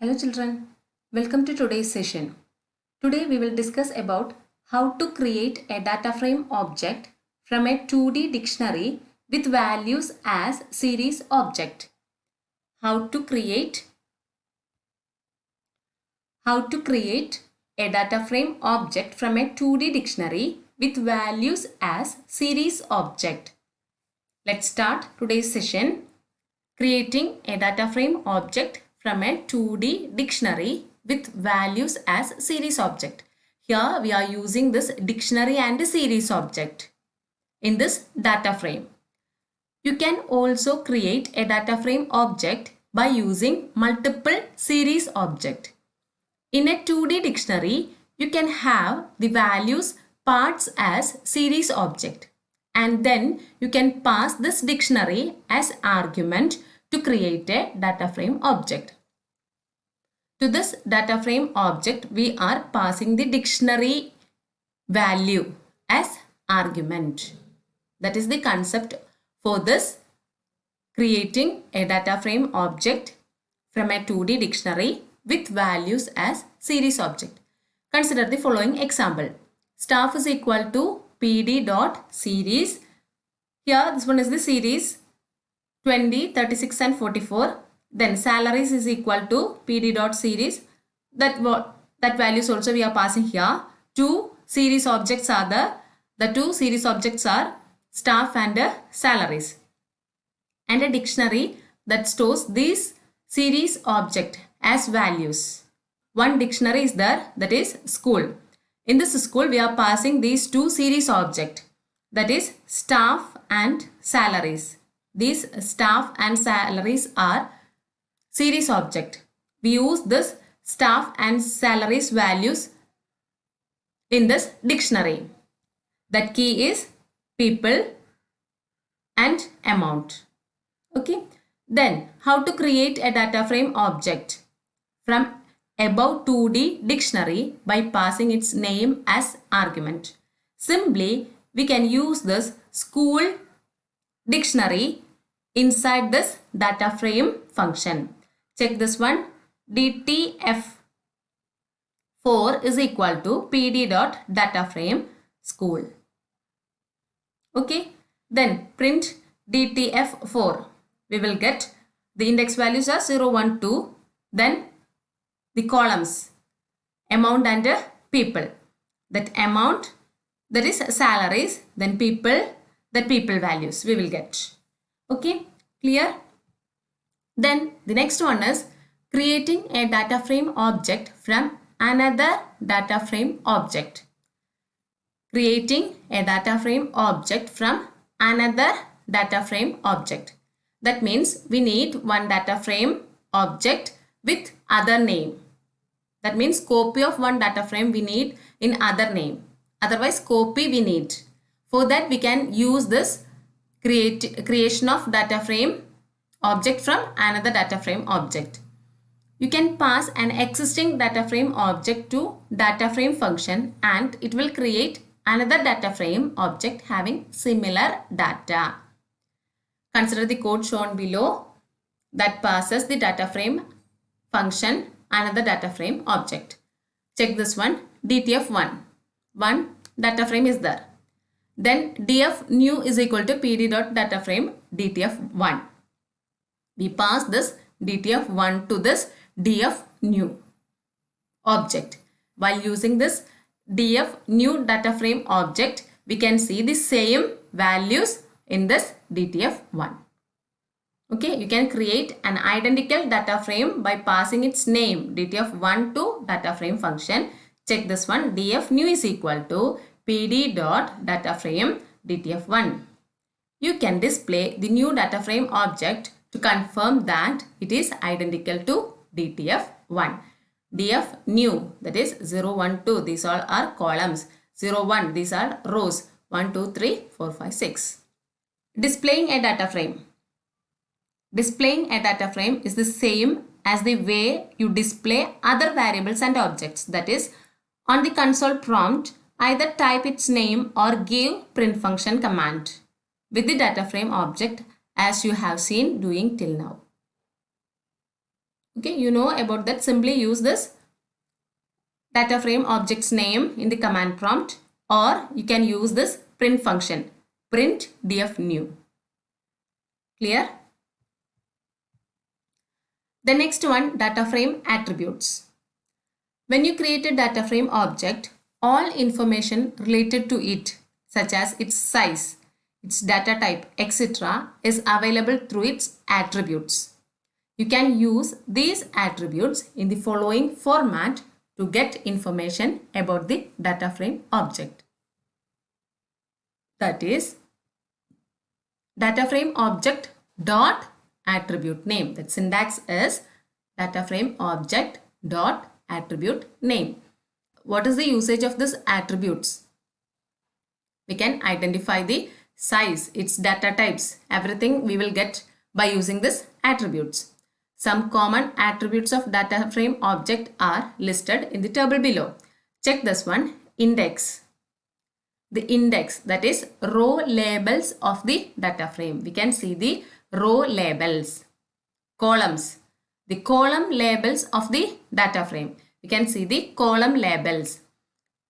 Hello children, welcome to today's session. Today we will discuss about how to create a data frame object from a 2D dictionary with values as series object. How to create a data frame object from a 2D dictionary with values as series object. Let's start today's session. Creating a data frame object from a 2D dictionary with values as series object. Here we are using this dictionary and series object in this data frame. You can also create a data frame object by using multiple series object. In a 2D dictionary, you can have the values parts as series object, and then you can pass this dictionary as argument to create a data frame object. To this data frame object, we are passing the dictionary value as argument. That is the concept for this creating a data frame object from a 2D dictionary with values as series object. Consider the following example. Staff is equal to pd dot series. Here this one is the series 20, 36 and 44. Then salaries is equal to pd dot series. That values also we are passing here. Two series objects are the two series objects are staff and salaries. And a dictionary that stores these series object as values. One dictionary is there, that is school. In this school we are passing these two series object, that is staff and salaries. These staff and salaries are series object. We use this staff and salaries values in this dictionary. That key is people and amount. Okay. Then how to create a data frame object from above 2D dictionary by passing its name as argument. Simply we can use this school dictionary inside this data frame function. Check this one. DTF4 is equal to pd dot data frame school. Okay. Then print DTF4. We will get the index values are 0, 1, 2. Then the columns amount and people. That amount, that is salaries, then people, that people values we will get. Okay, clear? Then the next one is creating a data frame object from another data frame object. Creating a data frame object from another data frame object. That means we need one data frame object with other name. That means copy of one data frame we need in other name. Otherwise copy we need. For that we can use this creation of data frame object from another data frame object. You can pass an existing data frame object to data frame function and it will create another data frame object having similar data. Consider the code shown below that passes the data frame function another data frame object. Check this one. DTF1. One data frame is there. Then df new is equal to pd dot data frame DTF1. We pass this DTF1 to this df new object. While using this df new data frame object, we can see the same values in this DTF1. Okay, you can create an identical data frame by passing its name DTF1 to data frame function. Check this one. df new is equal to pd dot data frame DTF1. You can display the new data frame object to confirm that it is identical to DTF1. df new, that is 0, 1, 2. These all are columns. 0, 1. These are rows. 1, 2, 3, 4, 5, 6. Displaying a data frame. Displaying a data frame is the same as the way you display other variables and objects. That is, on the console prompt, either type its name or give print function command with the data frame object as you have seen doing till now. Okay, you know about that. Simply use this data frame object's name in the command prompt, or you can use this print function, print df new. Clear? The next one, data frame attributes. When you create a data frame object, all information related to it, such as its size, its data type, etc., is available through its attributes. You can use these attributes in the following format to get information about the data frame object. That is, data frame object dot attribute name. The syntax is data frame object dot attribute name. What is the usage of this attributes? We can identify the size, its data types, everything we will get by using this attributes. Some common attributes of data frame object are listed in the table below. Check this one, index. The index, that is row labels of the data frame. We can see the row labels. Columns, the column labels of the data frame. We can see the column labels.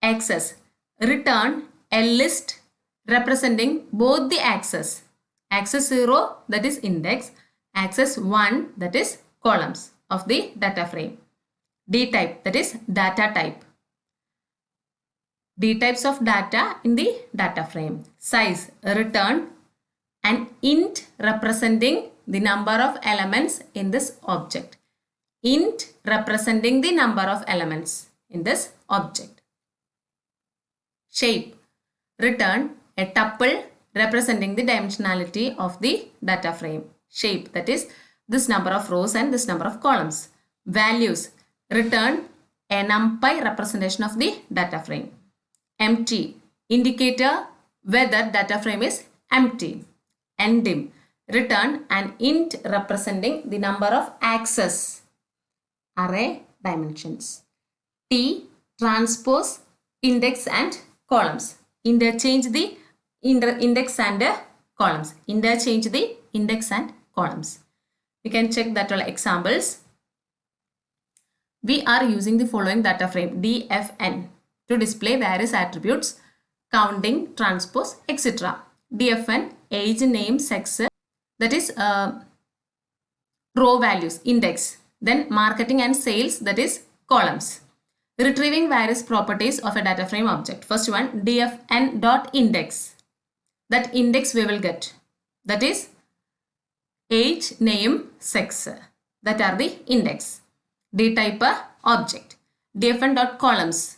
Axes, return a list representing both the axes. Axis 0, that is index. Axis 1, that is columns of the data frame. D type, that is data type. D types of data in the data frame. Size, return an int representing the number of elements in this object. Int representing the number of elements in this object. Shape, return a tuple representing the dimensionality of the data frame. Shape, that is this number of rows and this number of columns. Values, return a numpy representation of the data frame. Empty, indicator whether data frame is empty. Endim, return an int representing the number of axes. Array dimensions. T, transpose index and columns. Interchange the index and columns. Interchange the index and columns. We can check that all examples. We are using the following data frame DFN to display various attributes, counting, transpose, etc. DFN, age, name, sex, that is row values, index. Then marketing and sales, that is columns. Retrieving various properties of a data frame object. First one, dfn.index. That index we will get. That is age, name, sex. That are the index. D type object. dfn.columns.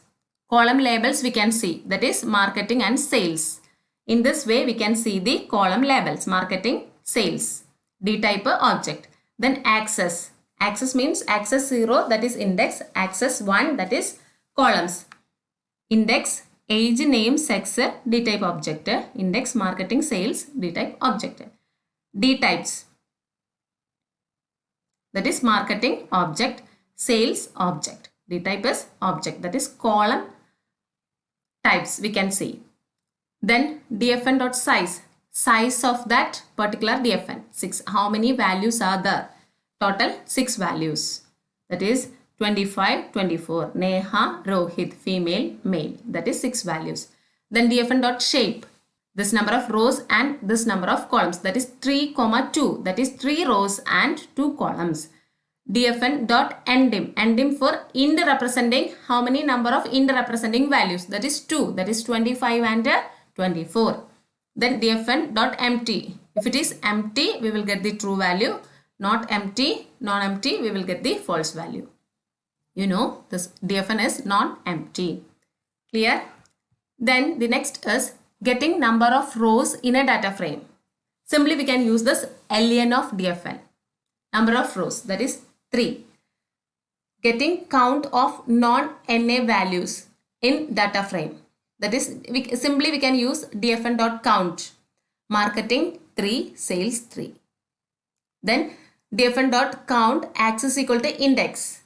Column labels we can see. That is marketing and sales. In this way we can see the column labels. Marketing, sales. D type object. Then axes. Axis means axis 0, that is index. Axis 1, that is columns. Index, age, name, sex, D type object. Index, marketing, sales, D type object. D types, that is marketing object, sales object. D type is object, that is column types we can see. Then dfn.size, size of that particular dfn. 6. How many values are there? Total 6 values. That is 25, 24. Neha, Rohit, female, male. That is 6 values. Then dfn.shape. This number of rows and this number of columns. That is 3, 2. That is 3 rows and 2 columns. dfn.endim. Endim for ind representing how many number of ind representing values. That is 2. That is 25 and 24. Then dfn.empty. If it is empty, we will get the true value. Not empty, non-empty, we will get the false value. You know, this dfn is non-empty. Clear? Then the next is getting number of rows in a data frame. Simply we can use this ln of dfn. Number of rows, that is 3. Getting count of non-NA values in data frame. That is, we can use dfn.count. Marketing 3, sales 3. Then dfn.count axis equal to index.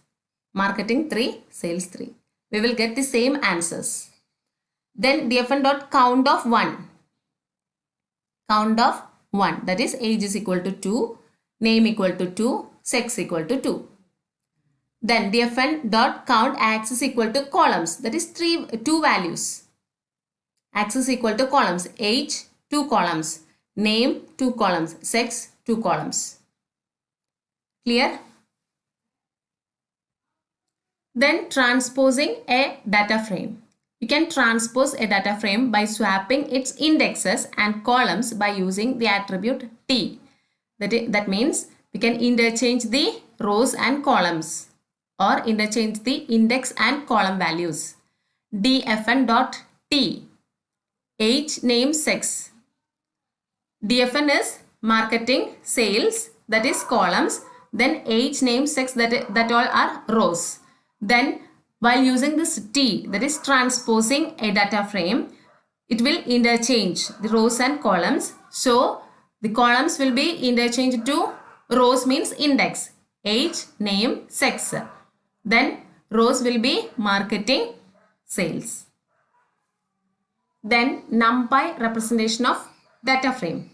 Marketing 3, sales 3. We will get the same answers. Then dfn.count of 1. Count of 1. That is age is equal to 2, name equal to 2, sex equal to 2. Then dfn dot count x is equal to columns, that is two values. X is equal to columns, age 2 columns, name 2 columns, sex 2 columns. Clear? Then transposing a data frame. You can transpose a data frame by swapping its indexes and columns by using the attribute t. That means we can interchange the rows and columns or interchange the index and column values. dfn dot t, age, name, sex. dfn is marketing, sales, that is columns. Then age, name, sex, that all are rows. Then while using this t, that is transposing a data frame, it will interchange the rows and columns. So the columns will be interchanged to rows, means index, age, name, sex. Then rows will be marketing, sales. Then NumPy representation of data frame.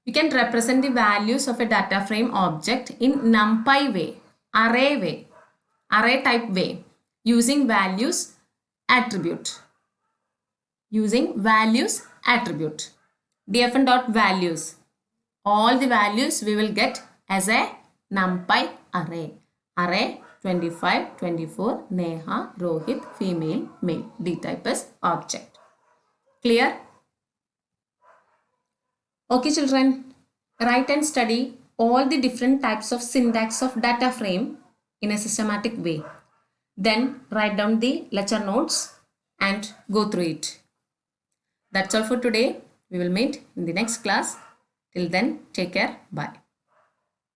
You can represent the values of a data frame object in NumPy way, array type way, using values attribute. dfn dot values. All the values we will get as a NumPy array. Array 25, 24, Neha, Rohit, female, male. D type is object. Clear? Okay children, write and study all the different types of syntax of data frame in a systematic way. Then write down the lecture notes and go through it. That's all for today. We will meet in the next class. Till then, take care. Bye.